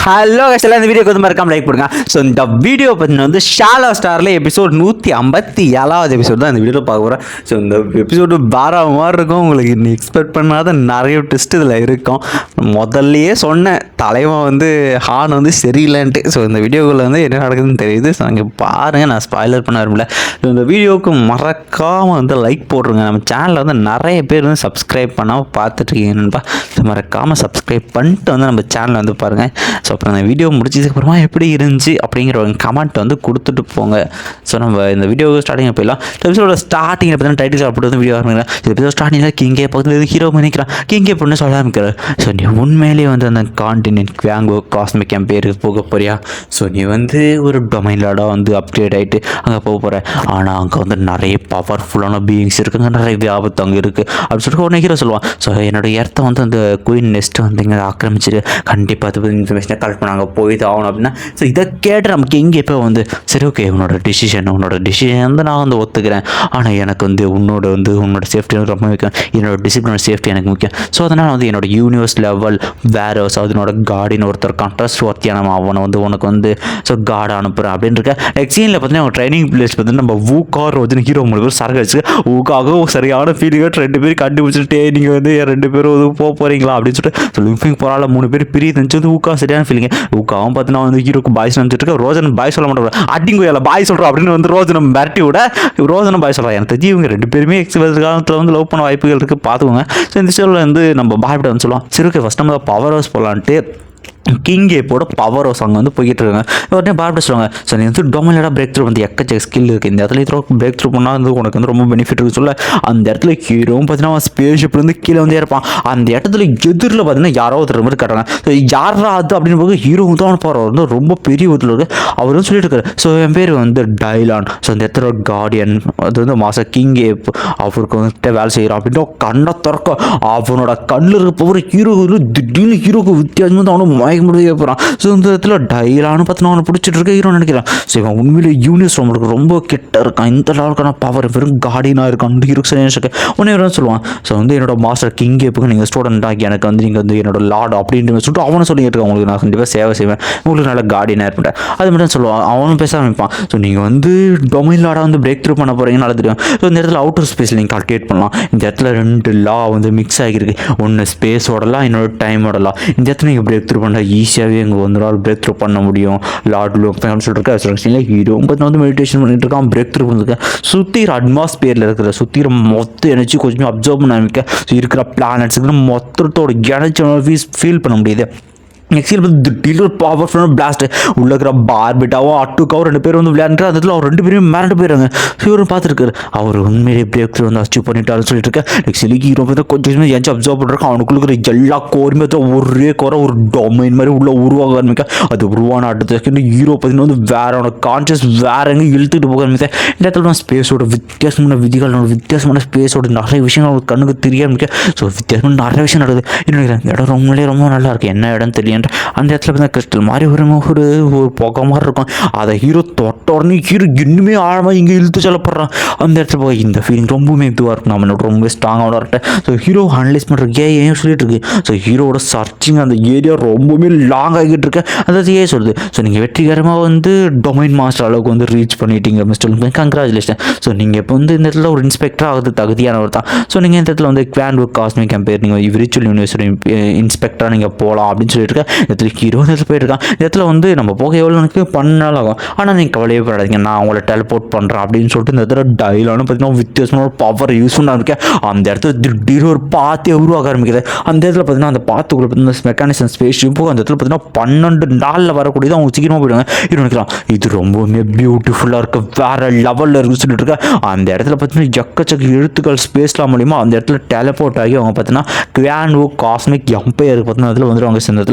Hello எல்லாம் இந்த வீடியோக்கு வந்து மறக்காம லைக் பண்ணுங்க. ஸோ இந்த வீடியோ பார்த்தீங்கன்னா வந்து ஷாலோ ஸ்டாரில் எபிசோட் 157 எபிசோட் தான் இந்த வீடியோவில் பார்க்க போகிறேன். ஸோ இந்த எபிசோடு வேற மாதிரி இருக்கும். உங்களுக்கு இன்னும் எக்ஸ்பெக்ட் பண்ணாத நிறைய டெஸ்ட் இதில் இருக்கும். முதல்லையே சொன்னேன் தலைவன் வந்து ஹான் வந்து சரியில்லைன்ட்டு. ஸோ இந்த வீடியோக்குள்ளே வந்து என்ன நடக்குதுன்னு தெரியுது. ஸோ அங்கே பாருங்கள், நான் ஸ்பாய்லர் பண்ண விரும்பல. ஸோ இந்த வீடியோவுக்கு மறக்காமல் வந்து லைக் போட்டுருங்க. நம்ம சேனலில் வந்து நிறைய பேர் வந்து சப்ஸ்கிரைப் பண்ணாமல் பார்த்துட்ருக்கீங்க நண்பா. ஸோ மறக்காமல் சப்ஸ்கிரைப் பண்ணிட்டு வந்து நம்ம சேனலை வந்து பாருங்கள். ஸோ அப்புறம் அந்த வீடியோ முடிச்சதுக்கப்புறமா எப்படி இருந்துச்சு அப்படிங்கிற ஒரு கமெண்ட் வந்து கொடுத்துட்டு போங்க. ஸோ நம்ம இந்த வீடியோ ஸ்டார்டிங் போயிடலாம். எபிசோட ஸ்டார்டிங்கில் பார்த்தீங்கன்னா டைட்டில் அப்படி வந்து வீடியோ ஆரம்பிக்கிறேன். எபிசோட் ஸ்டார்டிங்கில் கிங்கே பக்கத்தில் ஹீரோ நினைக்கிறான். கிங்கே பொண்ணு சொல்ல ஆரம்பிக்கிறார். ஸோ நீ உண்மையிலேயே வந்து அந்த கான்டினென்ட் குவாங்கோ காஸ்மிக் என் பேருக்கு போக போறியா? ஸோ நீ வந்து ஒரு டொமைன்லாடாக வந்து அப்கிரேட் ஆகிட்டு அங்கே போக போகிற. ஆனால் அங்கே வந்து நிறைய பவர்ஃபுல்லான பீயிங்ஸ் இருக்குங்க, நிறைய ஆபத்து அங்கே இருக்குது அப்படின்னு சொல்லிட்டு உடனே ஹீரோ சொல்லுவான். ஸோ என்னோட இடத்த வந்து அந்த குயின் நெஸ்ட் வந்து இங்கே ஆக்கிரமிச்சிட்டு கண்டிப்பாக அது பற்றி இன்ஃபர்மேஷனை கலெக்ட் பண்ணாங்க போய் தான் ஆகணும் அப்படின்னா. ஸோ இதை கேட்டு நமக்கு எங்கே இப்போ வந்து சரி ஓகே உன்னோட டிசிஷன் வந்து நான் வந்து ஒத்துக்கிறேன். ஆனால் எனக்கு வந்து உன்னோட சேஃப்டி வந்து ரொம்ப முக்கியம். என்னோட டிசிப்ளினோட சேஃப்டி எனக்கு முக்கியம். ஸோ அதனால் வந்து என்னோட யூனிவர்ஸ் லெவல் வேரோஸ் அதனோட கார்டின் ஒருத்தர் கான்ட்ராஸ்ட் ஒர்த்தியான அவனை வந்து உனக்கு வந்து ஸோ கார்டை அனுப்புகிறேன் அப்படின்னு இருக்க. நெக்ஸ்ட் சீனில் பார்த்தீங்கன்னா அவங்க ட்ரைனிங் பிளேஸ் பார்த்தீங்கன்னா நம்ம வூக்கார் ரோஜன் ஹீரோ மூணு பேர் சரக்கு வச்சு ஊக்காக சரியான ஃபீலிங்காக 2 பேர் கண்டுபிடிச்சிட்டு நீங்கள் வந்து 2 பேரும் வந்து போக போகிறீங்களா அப்படின்னு சொல்லிட்டு லிம்பிங் போகிறால 3 பேர் பிரியுது வந்து ஊக்கா சரியான ஃபீலிங். ஊக்காவும் பார்த்தீங்கன்னா வந்து ஹீரோக்கு பாய்ஸ் நினச்சிட்டு இருக்க. ரோஜன் பாய் சொல்ல மாட்டேன், அடிங்குயல பாய் சொல்கிறோம் அப்படின்னு வந்து ரோஜனை மிரட்டி விட ரோஜனும் பாய் சொல்கிறான். எனக்கு தெரிஞ்சு இவங்க 2 பேருமே காலத்தில் வந்து லவ் பண்ண வாய்ப்புகள் இருக்குது, பார்த்துக்கோங்க. ஸோ இந்த ஸ்டோரியில் வந்து நம்ம பாய்பிட்ட வந்து சொல்லுவோம். சரி ஓகே ஃபஸ்ட் நம்ம பவர் ஹவுஸ் போகலான்ட்டு கிங் ஏப்போட பவர் ஹவுஸ் அங்கே வந்து போய்கிட்டு இருக்காங்க. உடனே பாபிட்ட சொல்லுவாங்க. ஸோ நீ வந்து டொமைனோட பிரேக் த்ரூ வந்து எக்கச்சக்க ஸ்கில் இருக்குது, இந்த இடத்துல பிரேக் த்ரூ பண்ணால் வந்து உனக்கு வந்து ரொம்ப பெனிஃபிட் இருக்குது சொல்ல. அந்த இடத்துல ஹீரோவும் பார்த்தீங்கன்னா ஸ்பேஸ் ஷிப்லேருந்து கீழே வந்து இருப்பான். அந்த இடத்துல எதிரில் பார்த்தீங்கன்னா யாரோ ஒருத்தர் மாதிரி காட்டுறாங்க. ஸோ யாரா அது அப்படின்னு போது ஹீரோ தான் போகிற வந்து ரொம்ப பெரிய ஒருத்தர் இருக்குது. அவர் வந்து சொல்லிட்டு இருக்காரு. ஸோ என் பேர் வந்து டைலான். ஸோ அந்த இடத்துல கார்டியன் அது வந்து மாச கிங் ஏப் அவருக்கு வந்து வேலை செய்கிறான் அப்படின்ட்டு கண்ணை திறக்க அவனோட கண்ணில் இருக்க போகிற ஹீரோ திடீர்னு ஹீரோக்கு வித்தியாசம் வந்து அவனும் மயக்க முடிய போகிறான். ஸோ இந்த இடத்துல டைலான்னு பார்த்தீங்கன்னா அவனை பிடிச்சிட்டு இருக்க ஹீரோ நினைக்கிறான். ஸோ இவன் உண்மையிலே யூனிவர்ஸ் ரொம்ப கிட்ட இருக்கான், இந்த லெவலுக்கான பவர் வெறும் கார்டியனாக இருக்கான் ஹீரோ சரியாக உடனே சொல்லுவான். ஸோ வந்து என்னோட மாஸ்டர் கிங் ஏப்புக்கு நீங்கள் ஸ்டூடெண்டாக எனக்கு வந்து நீங்கள் வந்து என்னோட லார்ட் அப்படின்னு சொல்லிட்டு அவனை சொல்லிட்டு இருக்கான். உங்களுக்கு நான் கண்டிப்பாக சேவை செய்வேன், உங்களுக்கு நல்ல கார்டியனாக இருப்பேன் அது மட்டும் சொல்லுவான். அவனும் பேச ஆரம்பிப்பான். ஸோ நீங்கள் வந்து டொமைன் லாடாக வந்து பிரேக் த்ரூ பண்ண போகிறீங்கன்னு நல்லா தெரியும். ஸோ இந்த இடத்துல அவுட்டர் ஸ்பேஸில் நீங்கள் கல்டிவேட் பண்ணலாம். இந்த இடத்துல 2 லா வந்து மிக்ஸ் ஆகிருக்கு, ஒன்று ஸ்பேஸோடலாம் இன்னொரு டைமோடலாம். இந்த இடத்துல நீங்கள் பிரேக் த்ரூ பண்ணால் ஈஸியாகவே இங்கே வந்து பிரேக் த்ரூ பண்ண முடியும் லார்ட் அப்படின்னு சொல்லிட்டு ஹீரோ வந்து மெடிடேஷன் பண்ணிட்டு இருக்கான். பிரேக் த்ரூ பண்ணிருக்கேன். சுற்றிற அட்மாஸ்பியரில் இருக்கிற சுற்றிற மொத்த எனர்ஜி கொஞ்சம் அப்சர்வ் பண்ண ஆரம்பிக்க. ஸோ இருக்கிற பிளானட்ஸுக்கு மொத்தத்தோட எனர்ஜி ஃபீல் பண்ண முடியுது. நெக்ஸ்ட் வந்து திடீர்னு பவர்ஃபுல்லான பிளாஸ்ட் உள்ள இருக்கிற பார்பிட்டாவும் அட்டுக்காவும் 2 பேரும் வந்து விளையாண்டு அந்த இடத்துல அவர் 2 பேரும் மிரண்டு போயிடுறாங்க. ஹீரோ பார்த்துருக்காரு. அவர் உண்மையிலே பிரேக் த்ரூ வந்து அச்சீவ் பண்ணிட்டாருன்னு சொல்லிட்டு இருக்கேன். நெக்ஸ்ட் ஹீரோ வந்து கொஞ்சம் எஞ்சி அப்சர்வ் பண்ணுறாங்க. அவனுக்குள்ள இருக்கிற எல்லா கோருமே ஒரே கோர ஒரு டொமைன் மாதிரி உள்ள உருவாக ஆரம்பிக்க. அது உருவான அடுத்த செகண்ட் ஹீரோ பார்த்தீங்கன்னா வந்து வேற கான்சியஸ் வேற எங்கே இழுத்துட்டு போக ஆரம்பிக்க. இந்த இடத்துல ஸ்பேஸோட வித்தியாசமான விதிகள் வித்தியாசமான ஸ்பேஸோட நிறைய விஷயங்கள் அவங்களுக்கு கண்ணுக்கு தெரிய ஆரம்பிக்க. ஸோ வித்தியாசமான நிறைய விஷயம் நடக்குது. என்ன இடம் ரொம்ப நல்லா இருக்குது, என்ன இடம் தெரியும். அந்த இடத்துல பார்த்தா கிறிஸ்டல் மாதிரி ஒரு புகை மாதிரி இருக்கும். அதை ஹீரோ தொட்ட உடனே ஹீரோ இன்னுமே ஆழமாக இங்கே இழுத்து செல்லப்படுறான். அந்த இடத்துல போய் இந்த ஃபீலிங் ரொம்பவுமே இதுவாக இருக்கும், நம்மளோட ரொம்ப ஸ்ட்ராங்காக விளாட்றேன். ஸோ ஹீரோ அனலைஸ் பண்ணுற ஏன் சொல்லிட்டு இருக்கு. ஸோ ஹீரோட சர்ச்சிங் அந்த ஏரியா ரொம்பவுமே லாங் ஆகிட்டு இருக்கு. அதாவது சொல்லுது. ஸோ நீங்கள் வெற்றிகரமாக வந்து டொமைன் மாஸ்டர் அளவுக்கு வந்து ரீச் பண்ணிட்டீங்க மிஸ்டர், கங்க்ராச்சுலேஷன். ஸோ நீங்கள் இப்போ வந்து இந்த இடத்துல ஒரு இன்ஸ்பெக்டர் ஆகுது தகுதியானவர் தான். ஸோ நீங்கள் இந்த இடத்துல வந்து குவாங்கோ காஸ்மிக் என் பேர் நீங்கள் விர்ச்சுவல் யூனிவர்சிட்டி இன்ஸ்பெக்டராக நீங்கள் போகலாம் அப்படின்னு சொல்லிட்டு இருக்க. இடத்துல ஹீரோ இடத்துல போயிருக்கான். இடத்துல வந்து நம்ம போக எவ்வளோ எனக்கு 10 நாள் ஆகும், ஆனால் நீங்கள் கவலையே படாதீங்க, நான் அவங்கள டெலிபோர்ட் பண்ணுறேன் அப்படின்னு சொல்லிட்டு இந்த இடத்துல டைலானு பார்த்தீங்கன்னா வித்தியாசமான பவர் யூஸ் பண்ண இருக்கேன். அந்த இடத்துல திடீர்னு ஒரு பாத்தியை உருவாக ஆரம்பிக்குது. அந்த இடத்துல பார்த்தீங்கன்னா அந்த பாத்துக்குள்ள பார்த்தீங்கன்னா மெக்கானிசம் ஸ்பேஸ் ஷிப்பும் அந்த இடத்துல பார்த்தீங்கன்னா 12 நாளில் வரக்கூடியது அவங்க சீக்கிரமாக போயிடுவாங்க. ஹீரோ நினைக்கலாம் இது ரொம்பவுமே பியூட்டிஃபுல்லாக இருக்க வேற லெவலில் இருக்குன்னு சொல்லிட்டு இருக்க. அந்த இடத்துல பார்த்தீங்கன்னா எக்கச்சக்க எழுத்துக்கள் ஸ்பேஸ்லாம் மூலியமாக அந்த இடத்துல டெலிபோர்ட் ஆகி அவங்க பார்த்தீங்கன்னா குவாங்கோ காஸ்மிக் எம்பையருக்கு பார்த்தீங்கன்னா அதில் வந்துடுவாங்க.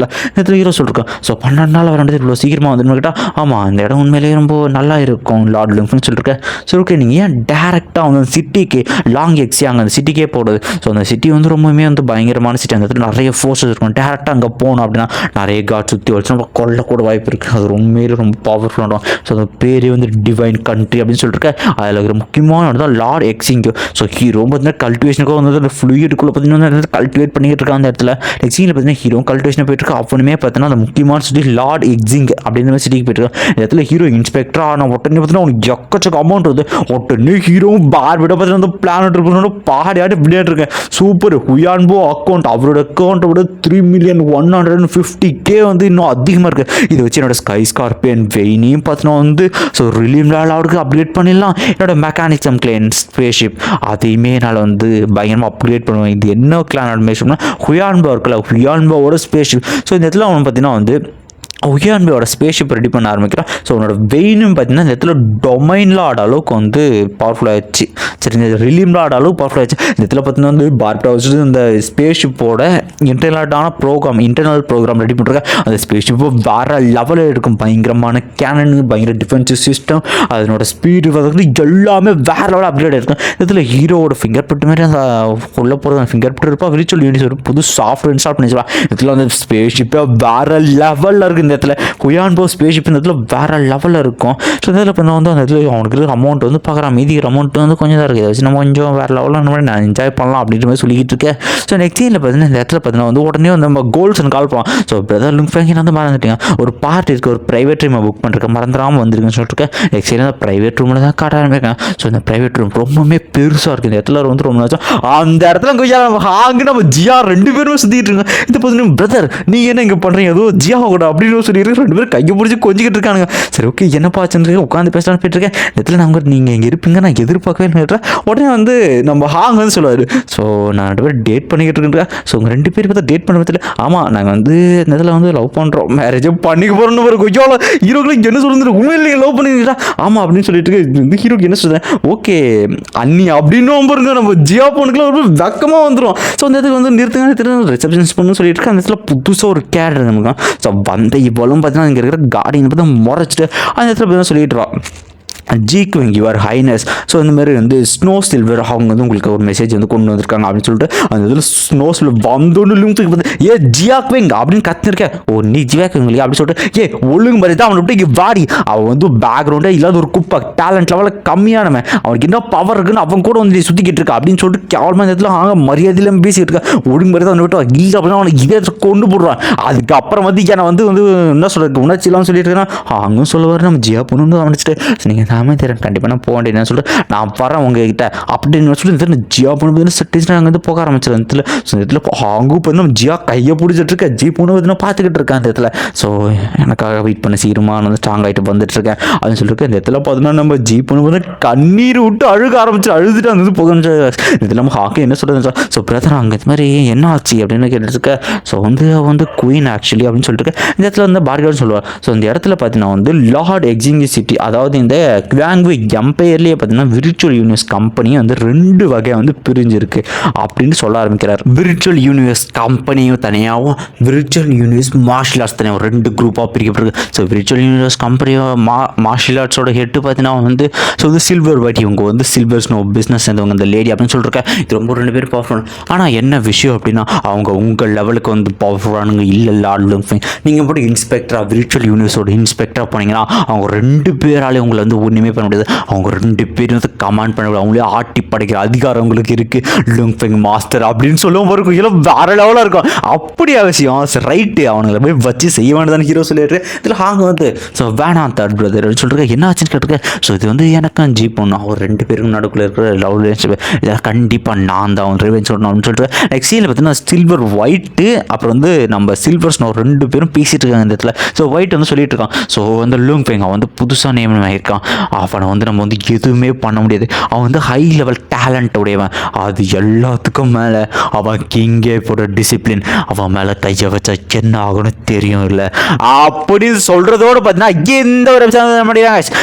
இடத்துல ஹீரோ சொல்லிருக்கோம். ஸோ 12 நாள் வரது இவ்வளோ சீக்கிரமாக வந்துன்னு கேட்டால் ஆமாம் அந்த இடம் உண்மையிலேயே ரொம்ப நல்லா இருக்கும் லார்ட் லிங்க்னு சொல்லியிருக்கேன். சரி ஓகே நீங்கள் ஏன் டேரெக்டாக வந்து சிட்டிக்கு லாங் எக்ஸி அங்கே அந்த சிட்டிக்கே போடுது. ஸோ அந்த சிட்டி வந்து ரொம்பவுமே வந்து பயங்கரமான சிட்டி. அந்த இடத்துல நிறைய ஃபோர்ஸஸ் இருக்கும். டேரெக்டாக அங்கே போகணும் அப்படின்னா நிறைய காட் சுற்றி வச்சு நம்ம கொல்லக்கூட வாய்ப்பு இருக்குது. அது உண்மையிலே ரொம்ப பவர்ஃபுல்லான. ஸோ அந்த பேரே வந்து டிவைன் கண்ட்ரி அப்படின்னு சொல்லியிருக்கேன். அதில் இருக்கிற முக்கியமான இடம் தான் லார்ட் எக்ஸிங்கோ. ஸோ ஹீரோ பார்த்தீங்கன்னா கல்டிவேஷனுக்காக வந்து அந்த ஃப்ளூயிடுக்குள்ளே பார்த்தீங்கன்னா கல்டிவேட் பண்ணிட்டு இருக்கான். அந்த இடத்துல எக்ஸிங்கில் பார்த்தீங்கன்னா ஹீரோ கல்டிவேஷன் போயிட்டு இருக்கா. அவனுமே பார்த்தீங்கன்னா அந்த முக்கியமான சிட்டி லார்ட் எக்ஸிங் அப்படின்ற மாதிரி சிட்டிக்கு போயிட்டு இந்த இடத்துல ஹீரோ இன்ஸ்பெக்டர் ஆனால் உடனே பார்த்தீங்கன்னா அவனுக்கு எக்கச்சக்க அமௌண்ட் வருது. உடனே ஹீரோவும் பார்பிட்ட பார்த்தீங்கன்னா அந்த பிளானட் இருக்கணும் பாடி ஆடி விளையாட்டு இருக்கேன். சூப்பர் ஹுயான்போ அக்கௌண்ட் அவரோட அக்கௌண்ட்டை விட 3,150,000 வந்து இன்னும் அதிகமாக இருக்குது. இதை வச்சு என்னோட ஸ்கை ஸ்கார்பியன் வெயினையும் பார்த்தீங்கன்னா வந்து ஸோ ரிலீம் லாவுக்கு அப்கிரேட் பண்ணிடலாம். என்னோட மெக்கானிசம் கிளேன் ஸ்பேஸ்ஷிப் அதையுமே என்னால் வந்து பயங்கரமாக அப்கிரேட் பண்ணுவேன். இது என்ன கிளானோட மேஷப்னா ஹுயான்போ இருக்குல்ல, ஹுயான்போவோட ஸ்பேஸ்ஷிப். ஸோ இந்த இடத்துல அவன் பார்த்தீங்கன்னா வந்து ஹுயான்போட ஸ்பேஸ்ஷிப் ரெடி பண்ண ஆரம்பிக்கிறான். ஸோ அவனோட வெயினும் பார்த்தீங்கன்னா இந்த இடத்துல டொமைனில் ஆட அளவுக்கு வந்து பவர்ஃபுல்லாகிடுச்சு. சரி, இந்த ரிலீமில் ஆட அளவுக்கு பவர்ஃபுல்லாகிடுச்சு. இந்த இடத்துல பார்த்தீங்கன்னா வந்து பார்பிட்டா வச்சுட்டு இந்த ஸ்பேஸ்ஷிப்போட இன்டர்னல் ப்ரோக்ராம் ரெடி பண்ணுறாங்க. அந்த ஸ்பேஸ்ஷிப்போ வேறு லெவலில் இருக்கும். பயங்கரமான கேனனு, பயங்கர டிஃபென்சிவ் சிஸ்டம், அதனோட ஸ்பீடு வந்து எல்லாமே வேறு லெவலில் அப்கிரேட் இருக்கும். இதில் ஹீரோவோட ஃபிங்கர் பிரிண்ட் மாதிரி அந்த உள்ள போகிறது ஃபிங்கர் பிரிண்ட் இருப்பா. விர்ச்சுவல் யூனிவர்ஸ் ஒரு புது சாஃப்ட்வேர் இன்ஸ்டால் பண்ணி வச்சுக்கலாம். இதில் வந்து ஸ்பேஸ்ஷிப்பே வேறு லெவலில் இருக்குது. இந்த இடத்துல ஹுயான்போ ஸ்பேஸ்ஷிப் இந்த இடத்துல வேறு லெவலில் இருக்கும். ஸோ இதில் இப்போ வந்து அந்த இடத்துல அவனுக்கு இருக்கிற அமௌண்ட் வந்து பார்க்குறான். மீதி அமௌண்ட் வந்து கொஞ்சம் தான் இருக்குது. வச்சு நம்ம கொஞ்சம் வேறு லெவலில் அந்த மாதிரி நான் என்ஜாய் பண்ணலாம் அப்படின்ற மாதிரி சொல்லிக்கிட்டு இருக்கேன். ஸோ நெக்ஸ்ட் சீனில் பார்த்தீங்கன்னா இந்த இடத்துல பார்த்தீங்கன்னா வந்து உடனே வந்து நம்ம கோல்ஸ் கால் பண்ணலாம். ஸோ பிரதர் லுங் ஃபேங்கின் வந்து மறந்துட்டீங்க, ஒரு பார்ட்டி இருக்குது, ஒரு ப்ரைவேட் ரூமை புக் பண்ணுறேன், மறந்துடாமல் வந்துருக்குன்னு சொல்லிட்டுருக்கேன். நெக்ஸ்ட் சீனில் அந்த ப்ரைவேட் ரூமில் தான் காட்ட ஆரம்பிக்கிறேன். ஸோ இந்த ப்ரைவேட் ரூம் ரொம்பவுமே பெருசாக இருக்குது. இந்த இடத்துல வந்து ரொம்ப நாச்சும் அந்த இடத்துல கொஞ்சம் ஹாங்கு நம்ம ஜியா 2 பேரும் சுற்றிட்டு இருக்கோம். இது பார்த்தீங்கன்னா பிரதர் நீங்கள் என்ன இங்கே பண்ணுறீங்க, ஏதோ ஜியா கூட அப்படின்னு சொல்லிட்டு 2 பேரும் கையை பிடிச்சி கொஞ்சிக்கிட்டு இருக்கானுங்க. சரி ஓகே என்னப்பா ஆச்சுன்னு உட்காந்து பேசலான்னு போயிட்டு இருக்கேன். இந்த இடத்துல நாங்கள் நீங்கள் இங்கே இருப்பீங்க நான் எதிர்பார்க்கவே இல்லை. உடனே வந்து நம்ம ஹாங் வந்து சொல்லுவார், ஸோ நான் 2 பேரும் டேட் பண்ணிக்கிட்டு இருக்கேன். ஸோ உங்கள் 2 பேர் பார்த்தா டேட் பண்ண பற்றில ஆமாம் நாங்கள் வந்து இந்த இதில் வந்து லவ் பண்ணுறோம், மேரேஜே பண்ணிக்க போகிறோன்னு ஒரு கொஞ்சம் ஹீரோக்களுக்கு என்ன சொல்லுறது உண்மையிலேயே லவ் பண்ணிக்கிட்டா ஆமாம் அப்படின்னு சொல்லிட்டு இந்த ஹீரோக்கு என்ன சொல்கிறேன் ஓகே அண்ணி அப்படின்னு பாருங்க நம்ம ஜியா பொண்ணுக்குலாம் ஒரு வெக்கமாக வந்துடும். ஸோ அந்த இடத்துக்கு வந்து நிறுத்துங்க ரிசப்ஷன்ஸ் பண்ணு சொல்லிட்டு இருக்கேன். அந்த இடத்துல புதுசாக ஒரு கேரக்டர் நமக்கு ஸோ வந்த இவ்வளவும் பார்த்தீங்கன்னா இங்கே இருக்கிற கார்டியன் பார்த்தா முறைச்சிட்டு அந்த இடத்துல பார்த்தா சொல்லிட்டு ஜீக்விங் யுவர் ஹைனஸ். ஸோ இந்த மாதிரி வந்து ஸ்னோ சில்வர் அவங்க வந்து உங்களுக்கு ஒரு மெசேஜ் வந்து கொண்டு வந்திருக்காங்க அப்படின்னு சொல்லிட்டு அந்த இதில் ஸ்னோ சில்வர் வந்தோன்னு லிங்க் ஏ ஜியாக்விங் அப்படின்னு கற்றுருக்கேன். ஓ நீ ஜியாக்விங் இல்லையா அப்படின்னு சொல்லிட்டு ஏ ஒழுங்கு மாதிரி தான் அவனை விட்டு இங்கே வாடி. அவன் வந்து பேக்ரவுண்டே இல்லாத ஒரு குப்பை டேலண்ட் லெவலில் கம்மியானவன், அவனுக்கு என்ன பவர் இருக்குன்னு அவன் கூட வந்து சுற்றிக்கிட்டு இருக்கா அப்படின்னு சொல்லிட்டு கேவலமாக இந்த இடத்துல ஆக மரியாதையிலும் பேசிக்கிட்டு இருக்கா. ஒழுங்கு மாதிரி தான் அவனை விட்டு இல்லை அப்படின்னா அவனுக்கு இதே கொண்டு போடுறான். அதுக்கப்புறம் வந்து என்னை வந்து என்ன சொல்கிறது உணர்ச்சியெல்லாம் சொல்லிட்டு இருக்கேன். அங்கே சொல்லுவார் நம்ம ஜியா பொண்ணு கவனிச்சுட்டு நீங்கள் சாமே தெரியும் கண்டிப்பாக நான் போக வேண்டியதுன்னு சொல்லிட்டு நான் வரேன் உங்ககிட்ட அப்படின்னு சொல்லிட்டு இந்த ஜியா பொண்ணு பார்த்தீங்கன்னா செட்டிஸ்னா அங்கே வந்து போக ஆரம்பிச்சிடும். இந்த இடத்துல ஸோ இந்த இடத்துல அங்கே பார்த்தீங்கன்னா நம்ம ஜியா கையை பிடிச்சிட்டு இருக்கேன், ஜி பொண்ணு பார்த்தீங்கன்னா பார்த்துக்கிட்டு இருக்கேன் அந்த இடத்துல. ஸோ எனக்காக வெயிட் பண்ண சீக்கிரமாக வந்து ஸ்ட்ராங் ஆகிட்டு வந்துட்டு இருக்கேன் அப்படின்னு சொல்லிட்டு இந்த இடத்துல பார்த்தீங்கன்னா நம்ம ஜி பொண்ணு வந்து கண்ணீர் விட்டு அழுக அழுதுட்டு அந்த இது போக இதில் நம்ம ஹாக்கி என்ன சொல்கிறது ஸோ பிரதர் அங்கே இது மாதிரி என்ன ஆச்சு அப்படின்னு கேட்டுருக்க. ஸோ வந்து அவன் வந்து குயின் ஆக்சுவலி அப்படின்னு சொல்லிட்டு இந்த இடத்துல வந்து பார்கர்னு சொல்லுவார். ஸோ இந்த இடத்துல பார்த்தீங்கன்னா வந்து லார்ட் எக்ஸிங் சிட்டி அதாவது இந்த குவாங்வி எம்பையர்லேயே பார்த்தீங்கன்னா விர்ச்சுவல் யூனிவர்ஸ் கம்பெனியும் வந்து 2 வகையாக வந்து பிரிஞ்சிருக்கு அப்படின்னு சொல்ல ஆரம்பிக்கிறார். விர்ச்சுவல் யூனிவர்ஸ் கம்பெனியும் தனியாகவும் விர்ச்சுவல் யூனிவர்ஸ் மார்ஷியல் ஆர்ட்ஸ் தனியாக 2 குரூப்பாக பிரிக்கப்பட்டிருக்கு. ஸோ விர்ச்சுவல் யூனிவர்ஸ் கம்பெனியும் மார்ஷியல் ஆர்ட்ஸோட ஹெட்டு பார்த்தீங்கன்னா வந்து ஸோ வந்து சில்வர் வைட் இவங்க வந்து சில்வர் ஸ்னோ பிஸ்னஸ் சேர்ந்தவங்க இந்த லேடி அப்படின்னு சொல்லியிருக்கேன். இது ரொம்ப 2 பேர் பவர்ஃபுல். ஆனால் என்ன விஷயம் அப்படின்னா அவங்க உங்கள் லெவலுக்கு வந்து பவர்ஃபுல்லானுங்க இல்லை லார்ட்லும் நீங்கள் போட்டு இன்ஸ்பெக்டராக விர்ச்சுவல் யூனிவர்ஸோட இன்ஸ்பெக்டராக போனீங்கன்னா அவங்க 2 பேராலே உங்களை வந்து ஒன்றுமே பண்ண முடியாது. அவங்க 2 பேரும் வந்து கமாண்ட் பண்ண முடியாது, அவங்களே ஆட்டி படைக்கிற அதிகாரம் உங்களுக்கு இருக்குது லுங்ஃபெங் மாஸ்டர் அப்படின்னு சொல்லுவோம் போகிறோம். இதெல்லாம் வேறு லெவலாக இருக்கும். அப்படி அவசியம் ரைட்டு அவங்களை போய் வச்சு செய்ய வேண்டியதான் ஹீரோ சொல்லிட்டு இதில் ஹாங்க வந்து ஸோ வேணாம் தேர்ட் பிரதர் சொல்லிருக்கேன் என்ன ஆச்சுன்னு கேட்டிருக்கேன். ஸோ இது வந்து எனக்கும் ஜி பொண்ணு அவர் 2 பேருக்கும் நடுக்குள்ளே இருக்கிற லவ் ரிலேஷன்ஷிப் இதெல்லாம் கண்டிப்பாக நான் தான் அவன் ரிவெஞ்ச் சொல்லணும் அப்படின்னு சொல்லிட்டு நெக்ஸ்ட் சீனில் பார்த்தீங்கன்னா சில்வர் ஒயிட்டு அப்புறம் வந்து நம்ம சில்வர் ஸ்னோ 2 பேரும் பேசிகிட்டு இருக்காங்க இந்த இடத்துல. ஸோ ஒயிட் வந்து சொல்லிட்டு இருக்கான். ஸோ வந்து லுங்ஃபெங் அவன் வந்து புதுசாக நேம் ஆகியிருக்கான். அவனை வந்து நம்ம வந்து எதுவுமே பண்ண முடியாது. அவன் வந்து ஹை லெவல் டேலண்ட் உடையவன். அது எல்லாத்துக்கும் மேலே அவன் கிங்கே போட டிசிப்ளின் அவன் மேலே கையை வச்சா என்ன ஆகும்னு தெரியும் இல்லை அப்படின்னு சொல்கிறதோடு பார்த்தீங்கன்னா எந்த ஒரு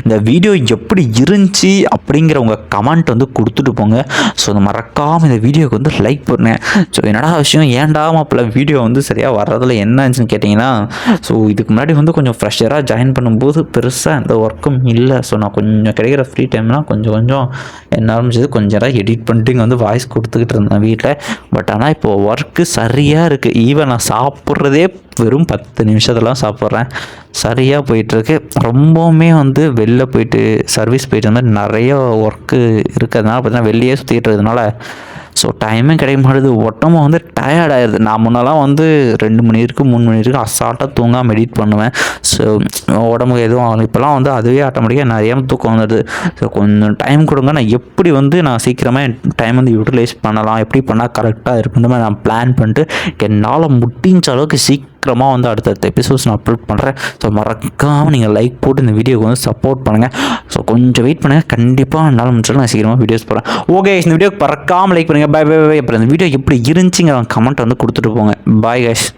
இந்த வீடியோ எப்படி இருந்துச்சு அப்படிங்கிற உங்கள் கமெண்ட் வந்து கொடுத்துட்டு போங்க. ஸோ மறக்காமல் இந்த வீடியோக்கு வந்து லைக் பண்ணுங்க. ஸோ என்னடா விஷயம் ஏன்டாமல் அப்போல்லாம் வீடியோ வந்து சரியாக வர்றதில்ல என்னச்சுன்னு கேட்டிங்கன்னா ஸோ இதுக்கு முன்னாடி வந்து கொஞ்சம் ஃப்ரெஷராக ஜாயின் பண்ணும்போது பெருசாக எந்த ஒர்க்கும் இல்லை. ஸோ நான் கொஞ்சம் கிடைக்கிற ஃப்ரீ டைம்லாம் கொஞ்சம் என்ன ஆரம்பிச்சது கொஞ்சம் நேரம் எடிட் பண்ணிட்டு இங்கே வந்து வாய்ஸ் கொடுத்துக்கிட்டு இருந்தேன் வீட்டில். பட் ஆனால் இப்போது ஒர்க்கு சரியாக இருக்குது. ஈவன் நான் சாப்பிட்றதே வெறும் 10 நிமிஷத்துலாம் சாப்பிட்றேன். சரியாக போயிட்டுருக்கு. ரொம்பவுமே வந்து வெளில போயிட்டு சர்வீஸ் போயிட்டு வந்து நிறைய ஒர்க்கு இருக்கிறதுனால பார்த்தீங்கன்னா வெளியே சுற்றிட்டு இருக்கிறதுனால ஸோ டைமே கிடைக்க மாட்டேது, உடம்பு வந்து டயர்ட் ஆயிடுது. நான் முன்னெல்லாம் வந்து 2 மணி இருக்குது 3 மணி இருக்குது அசால்ட்டாக தூங்காமல் எடிட் பண்ணுவேன். ஸோ உடம்புக்கு எதுவும் ஆகணும். இப்போலாம் வந்து அதுவே ஆட்டோமேட்டிக்காக நிறைய தூக்கம் வந்துடுது. ஸோ கொஞ்சம் டைம் கொடுங்க, நான் எப்படி வந்து நான் சீக்கிரமாக என் டைம் வந்து யூட்டிலைஸ் பண்ணலாம், எப்படி பண்ணால் கரெக்டாக இருக்குன்ற மாதிரி நான் பிளான் பண்ணிட்டு என்னால் முடிஞ்ச அளவுக்கு சீக்கிரமாக வந்து அடுத்தடுத்த எபிசோட்ஸ் நான் அப்லோட் பண்ணுறேன். ஸோ மறக்காமல் நீங்கள் லைக் போட்டு இந்த வீடியோக்கு வந்து சப்போர்ட் பண்ணுங்கள். ஸோ கொஞ்சம் வெயிட் பண்ணுங்கள், கண்டிப்பாக என்னால் முடிச்சாலும் நான் சீக்கிரமாக வீடியோஸ் போகிறேன். ஓகே, இந்த வீடியோக்கு மறக்காமல் லைக் பண்ணுங்கள். Bye bye bye. அப்புறம் இந்த வீடியோ எப்படி இருந்துச்சுங்க கமெண்ட் வந்து கொடுத்துட்டு போங்க. Bye guys.